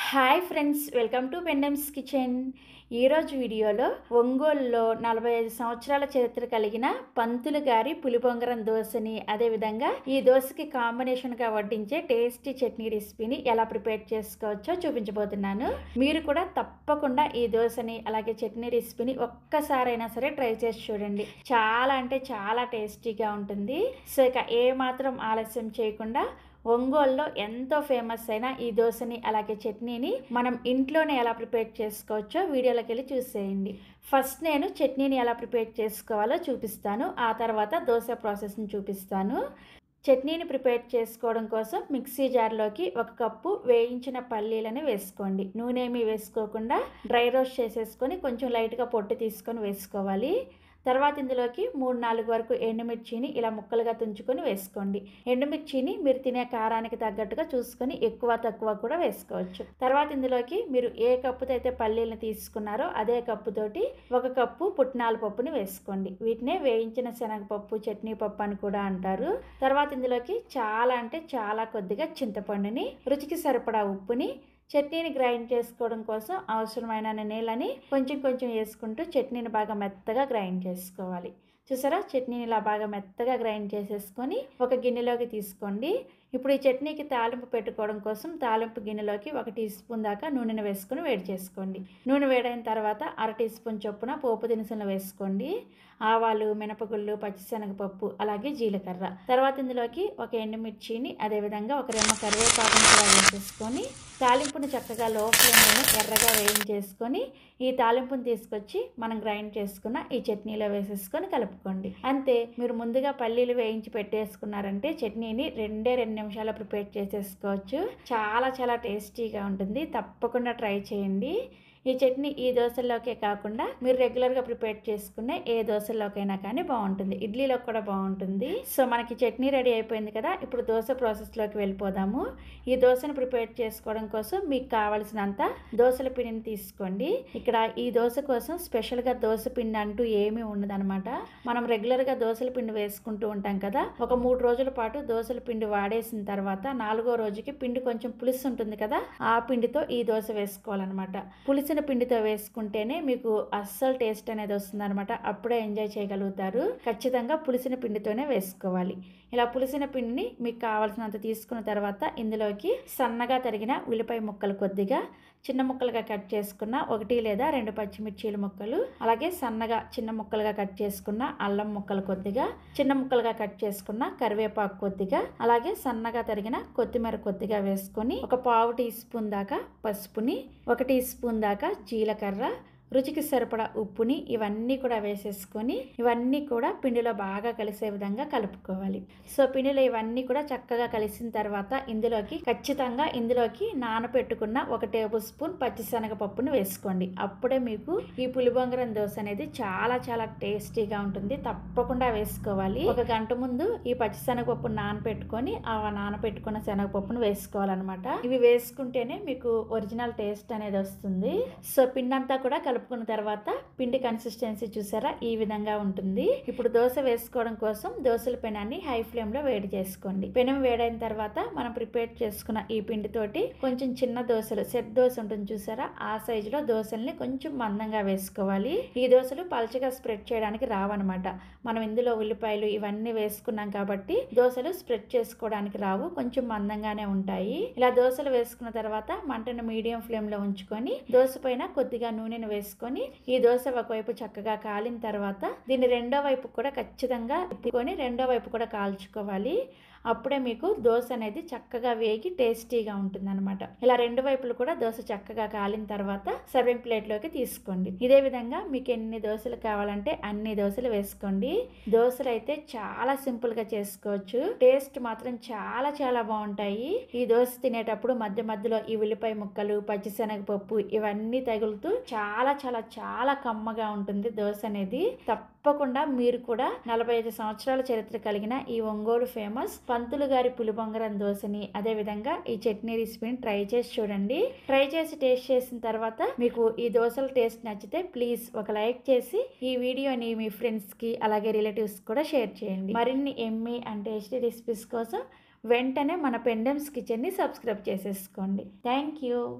Hi friends, welcome to Pendam's kitchen. ఈరోజు వీడియోలో ఒంగోలులో 45 సంవత్సరాల చరిత్ర కలిగిన పంతులు గారి పులిబొంగరం దోశని, అదేవిధంగా ఈ దోశకి కాంబినేషన్గా వడ్డించే టేస్టీ చట్నీ రెసిపీని ఎలా ప్రిపేర్ చేసుకోవచ్చో చూపించబోతున్నాను. మీరు కూడా తప్పకుండా ఈ దోశని అలాగే చట్నీ రెసిపీని ఒక్కసారైనా సరే ట్రై చేసి చూడండి. చాలా అంటే చాలా టేస్టీగా ఉంటుంది. సో ఇక ఏమాత్రం ఆలస్యం చేయకుండా ఒంగోలులో ఎంతో ఫేమస్ అయిన ఈ దోశని అలాగే చట్నీని మనం ఇంట్లోనే ఎలా ప్రిపేర్ చేసుకోవచ్చో వీడియోలోకి వెళ్ళి చూసేయండి. ఫస్ట్ నేను చట్నీని ఎలా ప్రిపేర్ చేసుకోవాలో చూపిస్తాను, ఆ తర్వాత దోశ ప్రాసెస్ని చూపిస్తాను. చట్నీని ప్రిపేర్ చేసుకోవడం కోసం మిక్సీ జార్లోకి 1 కప్పు వేయించిన పల్లీలని వేసుకోండి. నూనె ఏమీ వేసుకోకుండా డ్రై రోస్ట్ చేసేసుకొని కొంచెం లైట్గా పొట్టు తీసుకొని వేసుకోవాలి. తర్వాత ఇందులోకి 3-4 వరకు ఎండుమిర్చిని ఇలా ముక్కలుగా తుంచుకొని వేసుకోండి. ఎండుమిర్చిని మీరు తినే కారానికి తగ్గట్టుగా చూసుకొని ఎక్కువ తక్కువ కూడా వేసుకోవచ్చు. తర్వాత ఇందులోకి మీరు ఏ కప్పుతో అయితే పల్లీలను తీసుకున్నారో అదే కప్పుతోటి 1 కప్పు పుట్నాల పప్పుని వేసుకోండి. వీటినే వేయించిన శనగపప్పు, చట్నీ పప్పు అని కూడా అంటారు. తర్వాత ఇందులోకి చాలా అంటే చాలా కొద్దిగా చింతపండుని, రుచికి సరిపడా ఉప్పుని, చట్నీని గ్రైండ్ చేసుకోవడం కోసం అవసరమైన నీళ్ళని కొంచెం కొంచెం వేసుకుంటూ చట్నీని బాగా మెత్తగా గ్రైండ్ చేసుకోవాలి. చూసారా, చట్నీని ఇలా బాగా మెత్తగా గ్రైండ్ చేసేసుకొని ఒక గిన్నెలోకి తీసుకోండి. ఇప్పుడు ఈ చట్నీకి తాలింపు పెట్టుకోవడం కోసం తాలింపు గిన్నెలోకి 1 టీ స్పూన్ దాకా నూనెను వేసుకొని వేడి చేసుకోండి. నూనె వేడైన తర్వాత 1/2 టీ స్పూన్ చొప్పున పోపు దినుసులను వేసుకోండి. ఆవాలు, మినపగుళ్ళు, పచ్చిశనగపప్పు, అలాగే జీలకర్ర. తర్వాత ఇందులోకి 1 ఎండుమిర్చిని, అదేవిధంగా 1 రెమ్మ కరివేపాకుని కూడా వేసేసుకొని తాలింపుని చక్కగా లో ఫ్లేమ్లోనే ఎర్రగా వేయించేసుకొని ఈ తాలింపుని తీసుకొచ్చి మనం గ్రైండ్ చేసుకున్న ఈ చట్నీలో వేసేసుకొని కలుపుకోండి. అంతే, మీరు ముందుగా పల్లీలు వేయించి పెట్టేసుకున్నారంటే చట్నీని 2 నిమిషాలు ప్రిపేర్ చేసేసుకోవచ్చు. చాలా చాలా టేస్టీగా ఉంటుంది. తప్పకుండా ట్రై చేయండి. ఈ చట్నీ ఈ దోశల్లోకే కాకుండా మీరు రెగ్యులర్గా ప్రిపేర్ చేసుకునే ఏ దోశల్లోకైనా కానీ బాగుంటుంది. ఇడ్లీలో కూడా బాగుంటుంది. సో మనకి చట్నీ రెడీ అయిపోయింది కదా, ఇప్పుడు దోశ ప్రాసెస్లోకి వెళ్ళిపోదాము. ఈ దోశను ప్రిపేర్ చేసుకోవడం కోసం మీకు కావాల్సినంత దోశల పిండిని తీసుకోండి. ఇక్కడ ఈ దోశ కోసం స్పెషల్గా దోశ పిండి అంటూ ఏమీ ఉండదన్నమాట. మనం రెగ్యులర్గా దోశల పిండి వేసుకుంటూ ఉంటాం కదా, ఒక 3 రోజుల పాటు దోశల పిండి వాడేసిన తర్వాత 4వ రోజుకి పిండి కొంచెం పులుసు ఉంటుంది కదా, ఆ పిండితో ఈ దోశ వేసుకోవాలన్నమాట. పులిసిన పిండితో వేసుకుంటేనే మీకు అస్సలు టేస్ట్ అనేది వస్తుంది అనమాట. అప్పుడే ఎంజాయ్ చేయగలుగుతారు. ఖచ్చితంగా పులిసిన పిండితోనే వేసుకోవాలి. ఇలా పులిసిన పిండిని మీకు కావాల్సినంత తీసుకున్న తర్వాత ఇందులోకి సన్నగా తరిగిన ఉల్లిపాయ ముక్కలు కొద్దిగా, చిన్న ముక్కలుగా కట్ చేసుకున్న 1 లేదా 2 పచ్చిమిర్చీల ముక్కలు, అలాగే సన్నగా చిన్న ముక్కలుగా కట్ చేసుకున్న అల్లం ముక్కలు కొద్దిగా, చిన్న ముక్కలుగా కట్ చేసుకున్న కరివేపాకు కొద్దిగా, అలాగే సన్నగా తరిగిన కొత్తిమీర కొద్దిగా వేసుకొని 1/4 టీ స్పూన్ దాకా పసుపుని, 1 టీ స్పూన్ దాకా జీలకర్ర, రుచికి సరిపడా ఉప్పుని ఇవన్నీ కూడా వేసేసుకొని ఇవన్నీ కూడా పిండిలో బాగా కలిసే విధంగా కలుపుకోవాలి. సో పిండిలో ఇవన్నీ కూడా చక్కగా కలిసిన తర్వాత ఇందులోకి నానబెట్టుకున్న 1 టేబుల్ స్పూన్ పచ్చిశనగపప్పును వేసుకోండి. అప్పుడే మీకు ఈ పులిబొంగరం దోశ అనేది చాలా చాలా టేస్టీగా ఉంటుంది. తప్పకుండా వేసుకోవాలి. 1 గంట ముందు ఈ పచ్చిశనగపప్పు నానబెట్టుకొని ఆ నానబెట్టుకున్న శనగపప్పును వేసుకోవాలన్నమాట. ఇవి వేసుకుంటేనే మీకు ఒరిజినల్ టేస్ట్ అనేది వస్తుంది. సో పిండి అంతా కూడా కలుపుకున్న తర్వాత పిండి కన్సిస్టెన్సీ చూసారా, ఈ విధంగా ఉంటుంది. ఇప్పుడు దోశ వేసుకోవడం కోసం దోశల పెనాన్ని హై ఫ్లేమ్ లో వేడి చేసుకోండి. పెనం వేడైన తర్వాత మనం ప్రిపేర్ చేసుకున్న ఈ పిండితోటి కొంచెం చిన్న దోశలు, సెట్ దోశ ఉంటుంది చూసారా, ఆ సైజులో దోశల్ని కొంచెం మందంగా వేసుకోవాలి. ఈ దోశలు పల్చగా స్ప్రెడ్ చేయడానికి రావన్నమాట. మనం ఇందులో ఉల్లిపాయలు ఇవన్నీ వేసుకున్నాం కాబట్టి దోశలు స్ప్రెడ్ చేసుకోవడానికి రావు, కొంచెం మందంగానే ఉంటాయి. ఇలా దోశలు వేసుకున్న తర్వాత మంటను మీడియం ఫ్లేమ్ లో ఉంచుకొని దోశ పైన కొద్దిగా నూనెను వేసుకొని ఈ దోశ ఒకవైపు చక్కగా కాలిన తర్వాత దీన్ని రెండో వైపు కూడా ఖచ్చితంగా తిప్పుకొని రెండో వైపు కూడా కాల్చుకోవాలి. అప్పుడే మీకు దోశ అనేది చక్కగా వేగి టేస్టీగా ఉంటుంది అనమాట. ఇలా 2 వైపులు కూడా దోశ చక్కగా కాలిన తర్వాత సర్వింగ్ ప్లేట్లోకి తీసుకోండి. ఇదే విధంగా మీకు ఎన్ని దోశలు కావాలంటే అన్ని దోశలు వేసుకోండి. దోశలు అయితే చాలా సింపుల్ గా చేసుకోవచ్చు. టేస్ట్ మాత్రం చాలా చాలా బాగుంటాయి. ఈ దోశ తినేటప్పుడు మధ్య మధ్యలో ఈ ఉల్లిపాయ ముక్కలు, పచ్చిశనగపప్పు ఇవన్నీ తగులుతూ చాలా చాలా చాలా కమ్మగా ఉంటుంది దోశ అనేది. తప్పకుండా మీరు కూడా 45 సంవత్సరాల చరిత్ర కలిగిన ఈ ఒంగోలు ఫేమస్ పంతులు గారి పులిబొంగరం దోశని, అదే విధంగా ఈ చట్నీ రెసిపీని ట్రై చేసి చూడండి. ట్రై చేసి టేస్ట్ చేసిన తర్వాత మీకు ఈ దోశల టేస్ట్ నచ్చితే ప్లీజ్ ఒక లైక్ చేసి ఈ వీడియోని మీ ఫ్రెండ్స్ కి అలాగే రిలేటివ్స్ కూడా షేర్ చేయండి. మరిన్ని ఎమ్మీ అండ్ టేస్టీ రెసిపీస్ కోసం వెంటనే మన పెండమ్స్ కిచెన్ని సబ్స్క్రైబ్ చేసేసుకోండి. Thank you.